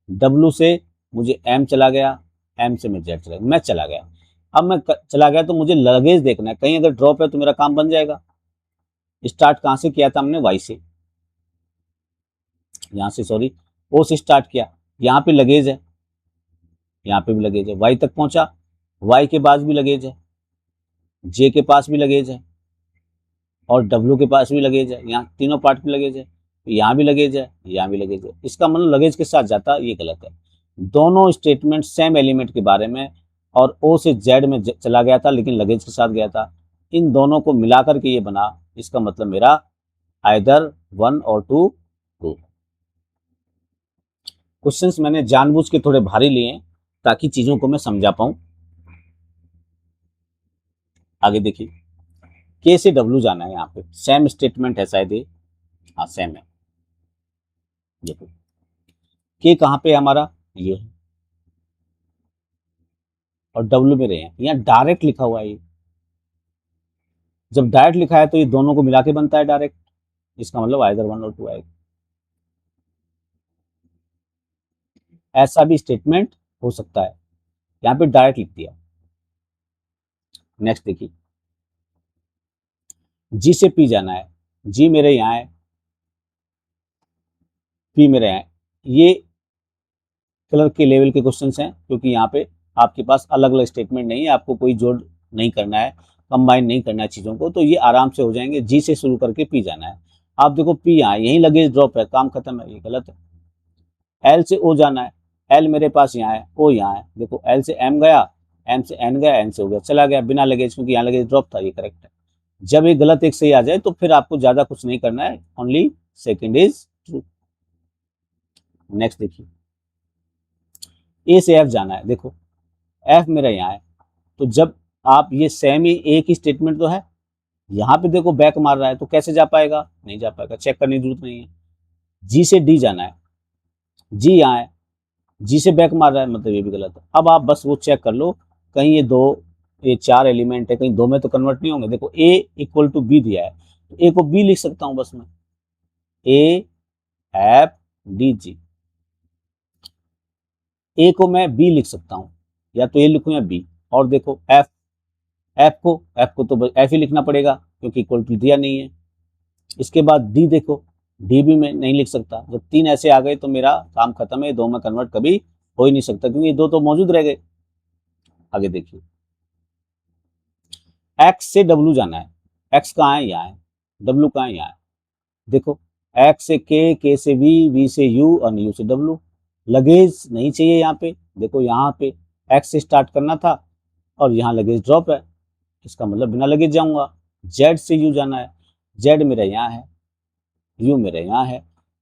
डब्ल्यू से मुझे एम चला गया, एम से मैं जेड चला गया, मैं चला गया। अब मैं चला गया तो मुझे लगेज देखना है, कहीं अगर ड्रॉप है तो मेरा काम बन जाएगा। स्टार्ट कहाँ से किया था हमने, वाई से, यहाँ से सॉरी, ओ से स्टार्ट किया, यहाँ पे लगेज है, यहाँ पे भी लगेज है, वाई तक पहुंचा, वाई के पास भी लगेज है, जे के पास भी लगेज है, और डब्ल्यू के पास भी लगेज है, यहाँ तीनों पार्ट में लगेज है, यहाँ भी लगेज है, यहाँ भी लगेज है, इसका मतलब लगेज के साथ जाता, ये गलत है। दोनों स्टेटमेंट सेम एलिमेंट के बारे में, और ओ से जेड में चला गया था लेकिन लगेज के साथ गया था, इन दोनों को मिलाकर के ये बना, इसका मतलब मेरा आइदर 1 और 2 ट्रू। क्वेश्चंस मैंने जानबूझ के थोड़े भारी लिए हैं ताकि चीजों को मैं समझा पाऊं। आगे देखिए, के से डब्ल्यू जाना है, यहाँ पे सेम स्टेटमेंट है शायद ये, हाँ सेम है। देखो के कहाँ पे है हमारा, ये है, और डब्ल्यू में रहे हैं, यहाँ डायरेक्ट लिखा हुआ है ये। जब डायरेक्ट लिखा है तो ये दोनों को मिला के बनता है डायरेक्ट, इसका मतलब आइदर 1 और 2 आएगा। ऐसा भी स्टेटमेंट हो सकता है, यहाँ पे डायरेक्ट लिख दिया। नेक्स्ट देखिए, जी से पी जाना है, जी मेरे यहाँ है, पी मेरे यहाँ है। ये कलर के लेवल के क्वेश्चंस हैं, क्योंकि यहाँ पे आपके पास अलग अलग स्टेटमेंट नहीं है, आपको कोई जोड़ नहीं करना है, कंबाइन नहीं करना है चीज़ों को, तो ये आराम से हो जाएंगे। जी से शुरू करके पी जाना है। आप देखो पी यहाँ यहीं लगेज ड्रॉप है, काम खत्म है, ये गलत है। एल से ओ जाना है, एल मेरे पास यहाँ है, ओ यहाँ है। देखो एल से एम गया, एम से एन गया, एन से हो गया, चला गया बिना लगेज, क्योंकि यहाँ लगेज ड्रॉप था, ये करेक्ट है। जब एक गलत एक सही आ जाए तो फिर आपको ज्यादा कुछ नहीं करना है, only second is true. Next देखिए, ए से एफ जाना है। देखो एफ मेरा यहाँ है, तो जब आप ये सेम ही एक ही स्टेटमेंट तो है, यहाँ पे देखो बैक मार रहा है, तो कैसे जा पाएगा, नहीं जा पाएगा, चेक करने की जरूरत नहीं है। जी से डी जाना है, जी यहाँ है, जी से बैक मार रहा है, मतलब ये भी गलत है। अब आप बस वो चेक कर लो, कहीं ये दो, ये चार एलिमेंट है, कहीं दो में तो कन्वर्ट नहीं होंगे। देखो ए इक्वल टू बी दिया है, तो ए को बी लिख सकता हूँ बस मैं, ए एफ डी जी, ए को मैं बी लिख सकता हूँ, या तो ए लिखूं या बी। और देखो एफ, एफ को तो एफ ही लिखना पड़ेगा, क्योंकि इक्वल टू दिया नहीं है। इसके बाद डी, देखो डी भी मैं नहीं लिख सकता। जब तीन ऐसे आ गए तो मेरा काम खत्म है, दो में कन्वर्ट कभी हो ही नहीं सकता, क्योंकि ये दो तो मौजूद रह गए। आगे देखिए, एक्स से डब्ल्यू जाना है, एक्स कहाँ है, यहाँ है, डब्ल्यू कहाँ है, यहाँ है। देखो एक्स से के से वी से यू और यू से डब्ल्यू। लगेज नहीं चाहिए यहाँ पे, देखो यहाँ पे एक्स से स्टार्ट करना था और यहाँ लगेज ड्रॉप है, इसका मतलब बिना लगेज जाऊंगा। जेड से यू जाना है, जेड मेरा यहाँ है, यू मेरे यहाँ है।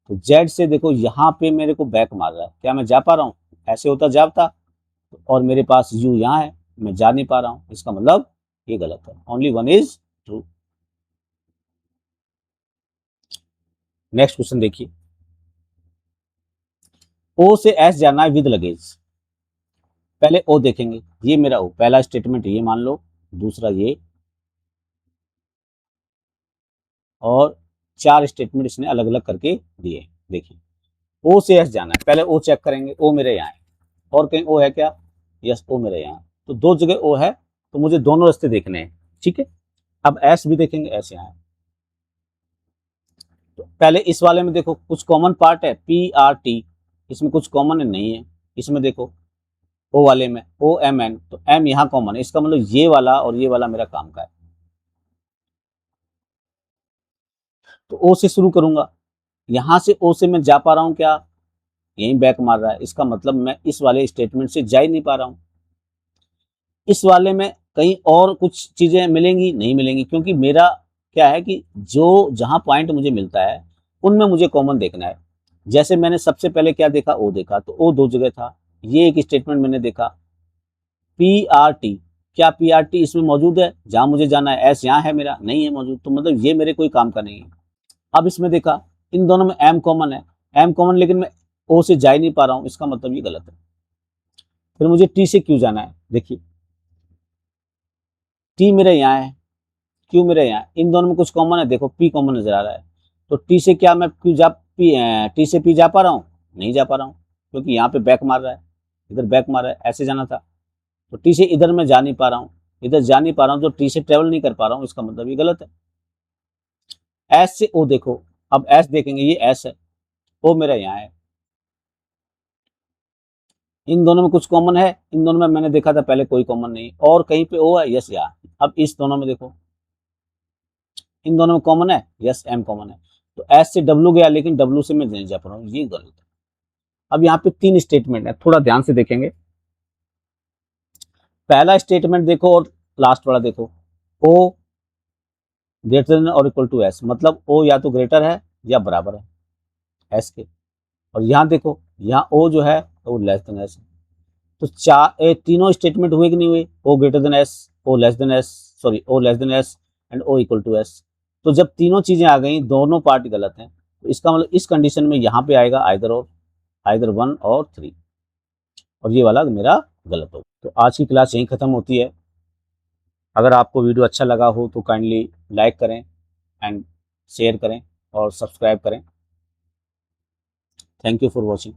तो जेड से देखो यहाँ पे मेरे को बैक मार रहा है, क्या मैं जा पा रहा हूँ, ऐसे होता जाता, और मेरे पास यू यहाँ है, मैं जा नहीं पा रहा हूँ, इसका मतलब ये गलत है, only one is true. Next question देखिए, ओ से एस जाना है विद लगेज। पहले ओ देखेंगे, ये मेरा ओ, पहला स्टेटमेंट ये मान लो, दूसरा ये, और चार स्टेटमेंट इसने अलग अलग करके दिए। देखिए ओ से एस जाना है, पहले ओ चेक करेंगे, ओ मेरे यहाँ है, और कहीं ओ है क्या, यस ओ मेरे यहाँ, तो दो जगह ओ है, तो मुझे दोनों रास्ते देखने हैं, ठीक है। अब एस भी देखेंगे, एस यहाँ है, तो पहले इस वाले में देखो कुछ कॉमन पार्ट है, पी आर टी, इसमें कुछ कॉमन है, नहीं है। इसमें देखो ओ वाले में ओ एम एन, तो एम यहाँ कॉमन है, इसका मतलब ये वाला और ये वाला मेरा काम का है। तो ओ से शुरू करूंगा, यहां से ओ से मैं जा पा रहा हूं क्या, यहीं बैक मार रहा है, इसका मतलब मैं इस वाले स्टेटमेंट से जा ही नहीं पा रहा हूं। इस वाले में कहीं और कुछ चीजें मिलेंगी, नहीं मिलेंगी, क्योंकि मेरा क्या है कि जो जहां पॉइंट मुझे मिलता है उनमें मुझे कॉमन देखना है। जैसे मैंने सबसे पहले क्या देखा, ओ देखा, तो ओ दो जगह था, ये एक स्टेटमेंट मैंने देखा। पी आर टी, क्या पी आर टी इसमें मौजूद है जहां मुझे जाना है, एस यहाँ है मेरा, नहीं है मौजूद, तो मतलब ये मेरे कोई काम का नहीं है। अब इसमें देखा, इन दोनों में एम कॉमन है, एम कॉमन, लेकिन मैं ओ से जा ही नहीं पा रहा हूं, इसका मतलब ये गलत है। फिर मुझे टी से क्यू जाना है, देखिए टी मेरे यहाँ है, क्यू मेरे यहाँ, इन दोनों में कुछ कॉमन है, देखो पी कॉमन नजर आ रहा है, तो टी से क्या मैं क्यू जा पी, टी से पी जा पा रहा हूँ, नहीं जा पा रहा हूँ, क्योंकि यहाँ पे बैक मार रहा है, इधर बैक मार रहा है, ऐसे जाना था, तो टी से इधर मैं जा नहीं पा रहा हूँ, इधर जा नहीं पा रहा हूँ, तो टी से ट्रेवल नहीं कर पा रहा हूँ, इसका मतलब ये गलत है। एस से ओ देखो, अब एस देखेंगे, ये एस है, ओ मेरा यहाँ है, इन दोनों में कुछ कॉमन है, इन दोनों में मैंने देखा था पहले कोई कॉमन नहीं, और कहीं पे ओ है, यस यहाँ। अब इस दोनों में देखो, इन दोनों में कॉमन है, यस एम कॉमन है, तो एस से डब्ल्यू गया, लेकिन डब्ल्यू से मैं नहीं जा पा रहा हूँ, ये गलत है। अब यहाँ पे तीन स्टेटमेंट है, थोड़ा ध्यान से देखेंगे। पहला स्टेटमेंट देखो और लास्ट वाला देखो, ओ ग्रेटर देन और इक्वल टू एस, मतलब ओ या तो ग्रेटर है या बराबर है एस के। और यहाँ देखो, यहाँ ओ जो है वो लेस देन एस। तो तीनों स्टेटमेंट हुए कि नहीं हुए, O greater than S, O less than S, sorry O less than S and O equal to S. तो जब तीनों चीजें आ गई, दोनों पार्ट गलत हैं, तो इसका मतलब इस कंडीशन में यहाँ पे आएगा आइदर 1 और 3, और ये वाला मेरा गलत हो। तो आज की क्लास यहीं खत्म होती है। अगर आपको वीडियो अच्छा लगा हो तो काइंडली लाइक करें एंड शेयर करें और सब्सक्राइब करें। Thank you for watching.